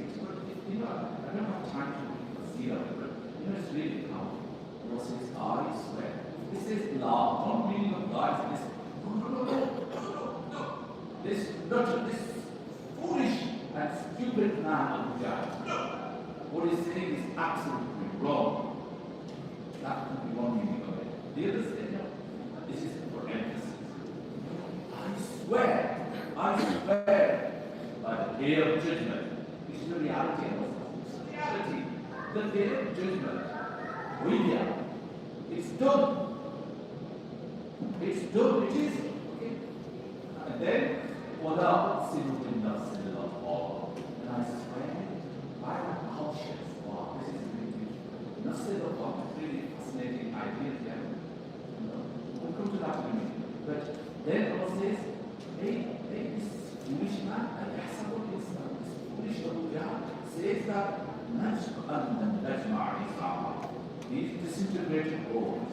But I don't have time to see that, but it's really powerful. God says, I swear. This is law, not meaning of God. This this foolish and stupid man of God. What he's saying is absolutely wrong. That could be one meaning of it. The other thing, this is for emphasis. I swear by the day of judgment. It's the reality of it. It's the reality. The day of judgment. It's done. It's done. It is. Okay? And then, وَلَا أُقْسِمُ بِالنَّفْسِ اللَّوَّامَةِ. And I swear by the conscience. Wow, this is really beautiful. Nafs al-Lawwamah is really fascinating idea here. We'll come to that in a minute. But then Allah says, hey, this foolish man, this foolish guy says that these disintegrated bones,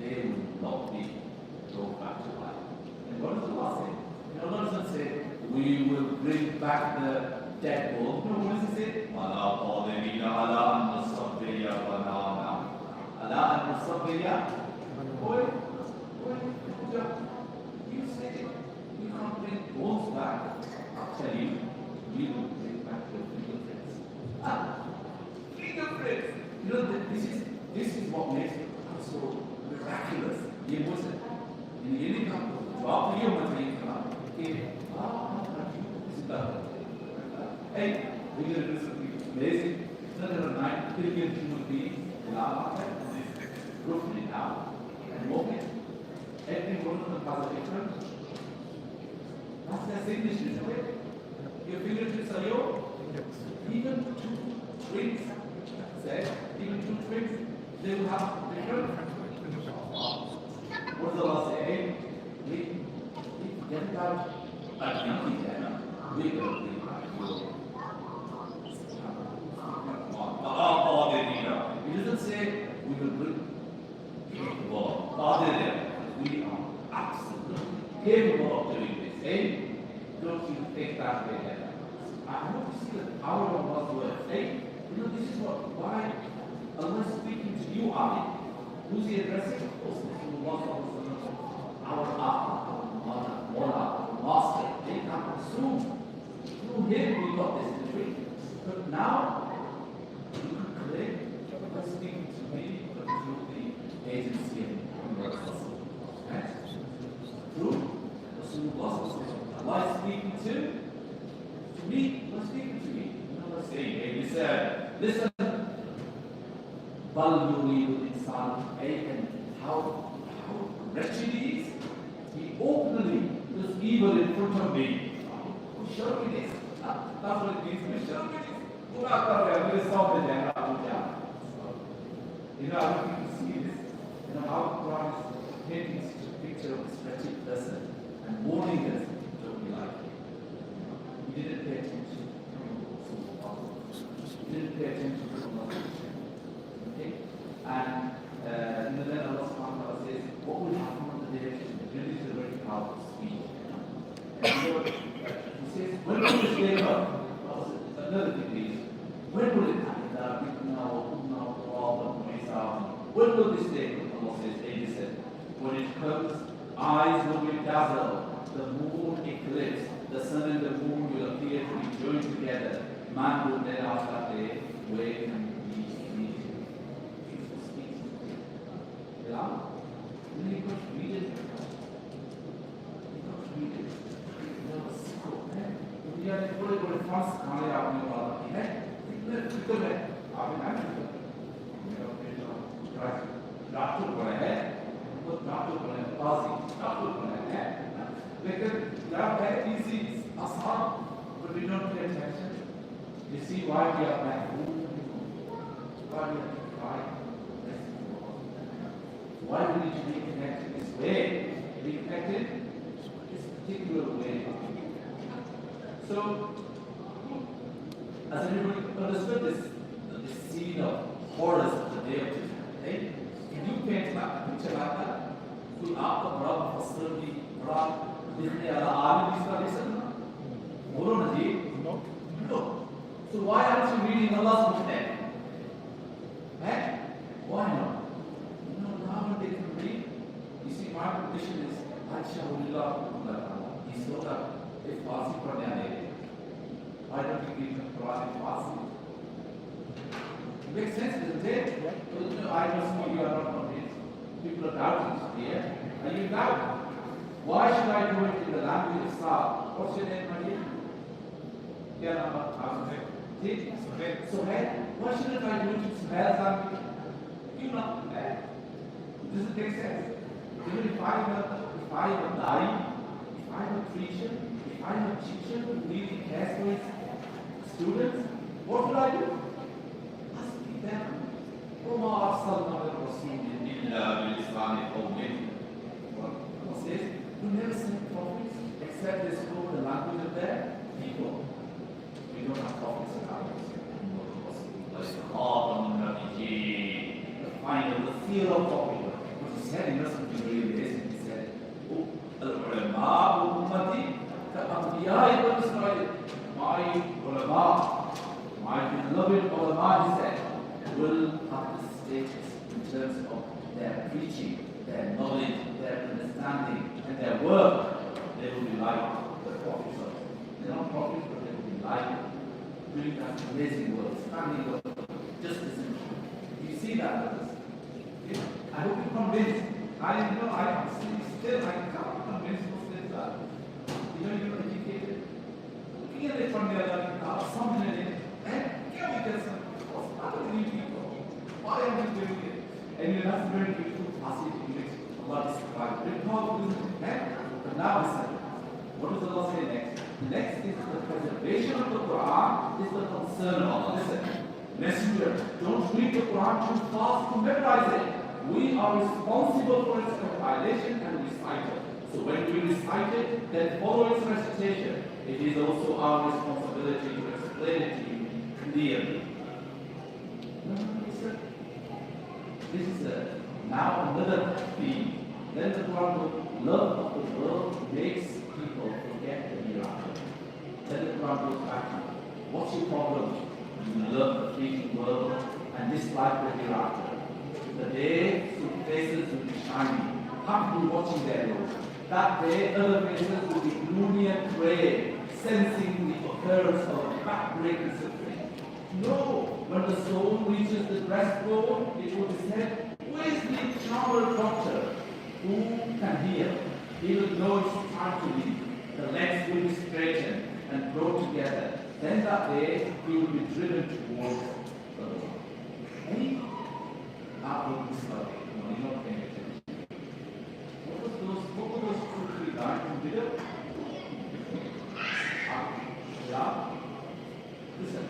they will not be brought back to life. And what does Allah say? Allah doesn't say, we will bring back the dead bones. No, what does He say? وَلَا قَادِرِينَ عَلَىٰ أَن نُصَبِّيَ بَنَانًا عَلَىٰ أَن نُصَبِّيَ you say we can't bring bones back. I'll tell you, we will bring back your fingerprints. Fingerprints! This is what makes it so miraculous. ये वो से ये नहीं कहा तो आप ये मत नहीं कहा कि hey, we're going to do something amazing. There are 9 billion human beings in our life. Roughly it out and walk it. Every one of them has a different. That's their signature, isn't it? Your fingertips are yours. Even 2 twins, even 2 twins, they will have different. What does Allah say? We get about a young man, we go to He doesn't say we will bring the world. We are absolutely that way there. I want to see the power of God's word. Hey, this is why Allah is speaking to you, Ali. Who's he addressing? Of course, who was our master. They come through him we got this retreat. But now, you can claim God is speaking to me through the agency of right? Through Rasulullah. Allah is speaking to me. Allah is speaking to me. Allah is saying, hey, listen. Bal yuridu insan, and how wretched he is. He openly does evil in front of me. Show me this. That's what it means. Show me this. You know, I want you to see this. You know how God is painting such a picture of this wretched person and warning us, don't be like him. He didn't pay attention. He didn't pay attention to Allah. Okay? And then Allah subhanahu wa ta'ala says, what will happen on the day of judgment? Really is a very powerful speech. And so, he says, when will this day come? Another thing is, when will it happen? When will this day come? Allah says, he said, when it comes, eyes will be dazzled, the moon eclipse, the sun and the moon will appear to be joined together. Man will then ask that day, where can we meet? Jesus speaks. Yeah? Then you got to read it. You got to read it. दुनिया ने थोड़े बड़े फांस खाने आपने वाला है कितने फिक्र है आपने ना मेरा बेटा डॉक्टर बना है वो डॉक्टर बना है बाजी डॉक्टर बना है लेकिन क्या है इसी आसान but we don't pay attention. You see why we are mahroom, why we are deprived. Why we need to be connected this way? Be connected this particular way. So, as everybody understood this scene of horrors of the day of judgment, right? Can you paint that picture like that? कोई आपका बड़ा मुफस्सिर भी बड़ा लिखने वाला आलिम इसका लिख सकता? बोलो ना जी? No. So why aren't you reading Allah's book then? Eh? Why not? Now they can read. You see, my condition is He saw that if Farsi पढ़ने आने why don't you give them Quran in Farsi? It makes sense, doesn't it? I know you are not convinced. People are doubting here. Are you doubting? Why should I do it in the language of Islam? What's your name, my dear? क्या नाम आपका? ठीक? Suhail. Why shouldn't I do it in Suhail's language? क्यों ना? Does it make sense? Even if I am a dying, if I am a preacher, if I am a teacher who really cares for his students, what will I do? Ask them. وما أرسلنا من رسول إلا بلسان قومه. God says, we never send prophets except they spoke the language of their people. We don't have prophets in our the final, the seal of prophet. What he said, he doesn't really listen. He said, العلماء أمتي كأنبياء بني إسرائيل. My ulama, my beloved ulama, he said, will have the status in terms of their preaching, their knowledge, their understanding, and their work. They will be like the prophets. They're not prophets, but they will be like doing that amazing work, standing work, just listening. You see that, brothers? I hope you're convinced. I can't convince Muslims that you're educated. Looking at it from the other, something in it, and can we get some? How do you people? Why are we doing it? And you're not very beautiful passage in which Allah described it. But now listen, what does Allah say next? Next is the preservation of the Quran is the concern of Allah. Listen, messenger, don't read the Quran too fast to memorize it. We are responsible for its compilation and recital. So when we recite it, then follow its recitation. It is also our responsibility to explain it to you clearly. This is now another theme. Then the Quran, love of the world makes people forget the hereafter. Then the Quran goes back to, what's your problem? You love the fleeting world and dislike the hereafter. The day faces will be shining, happily watching their Lord. That day other faces will be gloomy and grey, sensing the occurrence of backbreaking suffering. No, when the soul reaches the breastbone, it will be said, who is the charmer doctor? Who can heal? He will know it's time to leave. The legs will be straightened and brought together. Then that day, he will be driven towards the Lord. Any outward discovery, you're not paying attention. What were those 2-3 guys who did it? Yeah? Listen.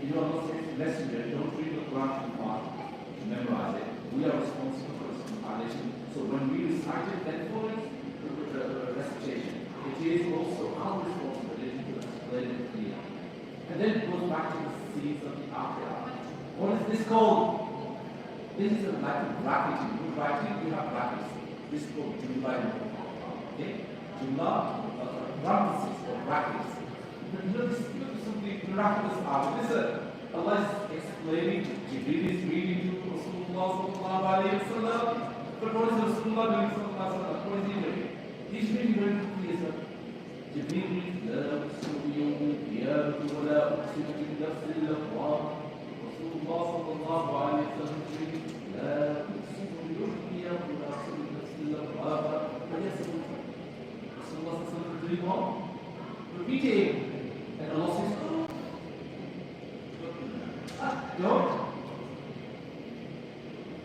You know, Allah says, messenger, don't read the Quran too far to memorize it. We are responsible for its compilation. So when we recite it, then for its recitation, it is also our responsibility to explain it clearly. And then it goes back to the seeds of the Akhirah. What is this called? This is like a bracket. In good writing, you have brackets. This is called Jumla. Okay? Jumla, parentheses or brackets. But you know, this is something miraculous about it. Listen, Allah is explaining, Jibreel is reading to Rasulullah sallallahu alayhi wa sallam. But what is Rasulullah doing sallallahu alayhi wa sallam? What is he doing? He's reading very quickly as well. Jibreel reads, La uqsimu biyawmi wa la uqsimu bin nafsi al-lawwam. Rasulullah sallallahu alayhi wa sallam is reading, La uqsimu biyawmi wa la uqsimu bin nafsi al-lawwam. But yes, Rasulullah sallallahu alayhi wa sallam is doing what? Repeating. And Allah says, don't.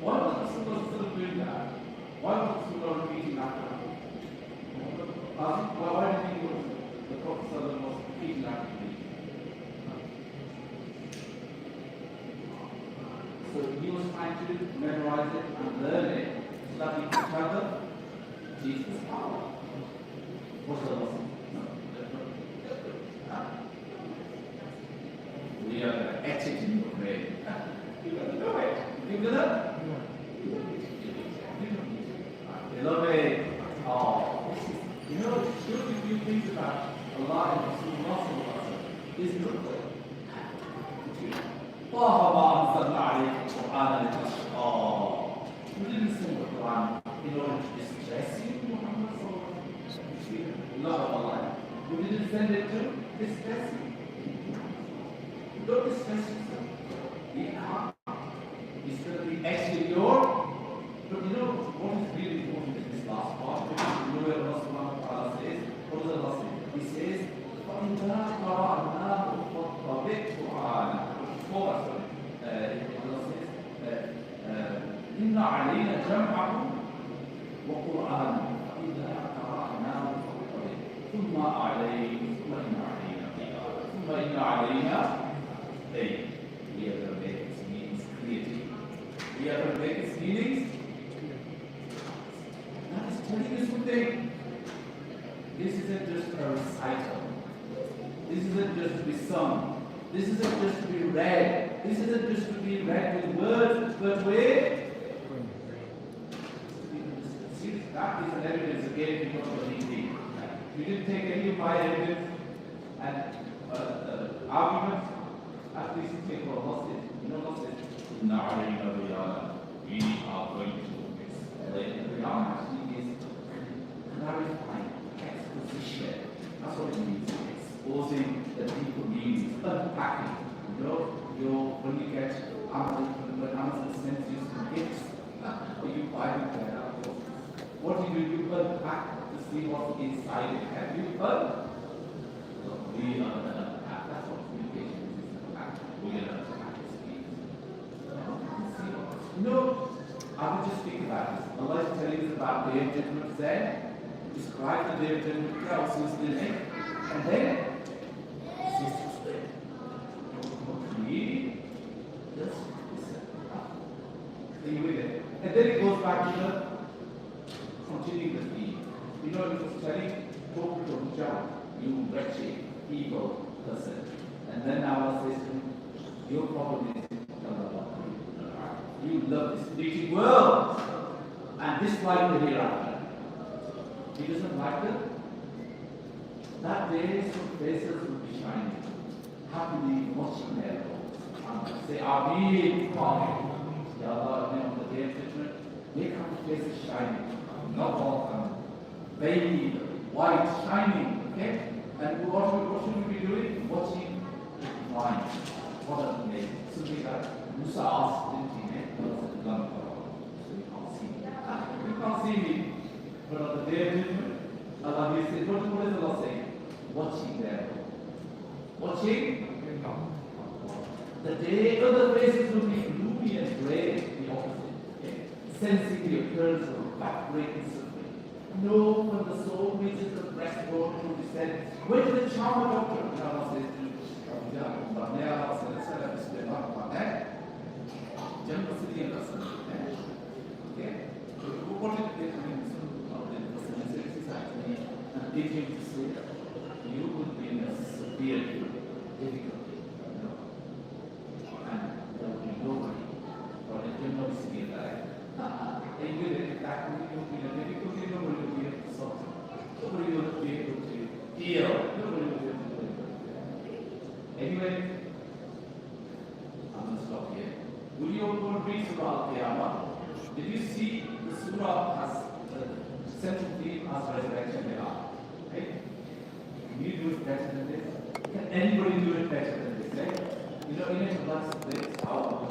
Why was Rasulullah doing that? Why was Rasulullah repeating after? Why did he do the Prophet was repeating after me? So he was trying to memorize it and learn it so that he could tell them Jesus' power. What's the lesson? We are going to etch it in your brain. You're going to know it. You do that? Beloved, you know, it shows a few things about Allah and Rasulullah is good. You didn't sing the Quran in order to distress you, Muhammad sallallahu love of Allah. You didn't send it to distress you. Don't distress yourself. It's going to be actually your. But you know what is really important in this last part? You know where Allah subhanahu wa ta'ala says, what does Allah say? He says, فَإِذَا قَرَأْنَاهُ فَاتَّبِعْ قُرْآنَهُ. Before us, Allah says, إِنَّ عَلَيْنَا جَمْعَهُ وَقُرْآنَهُ فَإِذَا قَرَأْنَاهُ فَاتَّبِعْ ثُمَّ إِنَّ عَلَيْنَا Hey, we are going to make its meanings creative. We are going to make its meanings. That is telling you something. This isn't just a recital. This isn't just to be sung. This isn't just to be read. This isn't just to be read with words, but with. See, that is an evidence again because of anything. You didn't take any of my evidence and arguments. At least take what Allah says. You know what Allah says? We are going to explain. Riyana actually is clarifying, exposition. That's what it means. Exposing the deeper meanings, unpacking. You know, when you get when Amazon sends you some gifts, or you buy it there, what do? You unpack to see what's inside it. Have you heard? We are going to unpack. That's what communication is. We are going to unpack this means. You know, I will just speak about this. Allah is telling us about Day of Judgment there. Describe the Day of Judgment there, also is the name. And then, really, just listen. Stay with it. And then it goes back to the continuing the theme. You know, it was telling, talk to Hujjah, you wretched, evil person. And then now Allah says, your problem is you love this fleeting world and dislike the hereafter. He doesn't like it. That day, some faces will be shining, happily watching their Lord. And say, Ameen, Amen. Ya Allah, in the name of the day of judgment, they come faces shining, not all of them. Baby, white, shining, okay? And what should we be doing? Watching the divine. What a name. Something like Musa asked, didn't he? So you can't see me. You can't see me. But on the day of judgment, Allah will say, what is Allah saying? Watching there. Watching? The day other faces will be gloomy and grey, the opposite. Okay? Sensing the occurrence of backbreaking suffering. No, when the soul reaches the breastbone, it will be said, where did the charmer doctor? And Allah says, General City and Rasul. Okay? So what did they do in the society and they came to say that you would be in a severe difficulty, and there will be nobody for a general city alive. And you will attack me, you will be in a difficulty, nobody will be able to solve it. Nobody will be able to heal, nobody will be able to do it. Anyway, I'm going to stop here. Will you all read Surah Al-Qiyamah? Did you see the Surah has the central theme as resurrection they are? Right? Can you do it better than this? Can anybody do it better than this? Right? You know, in it, that's how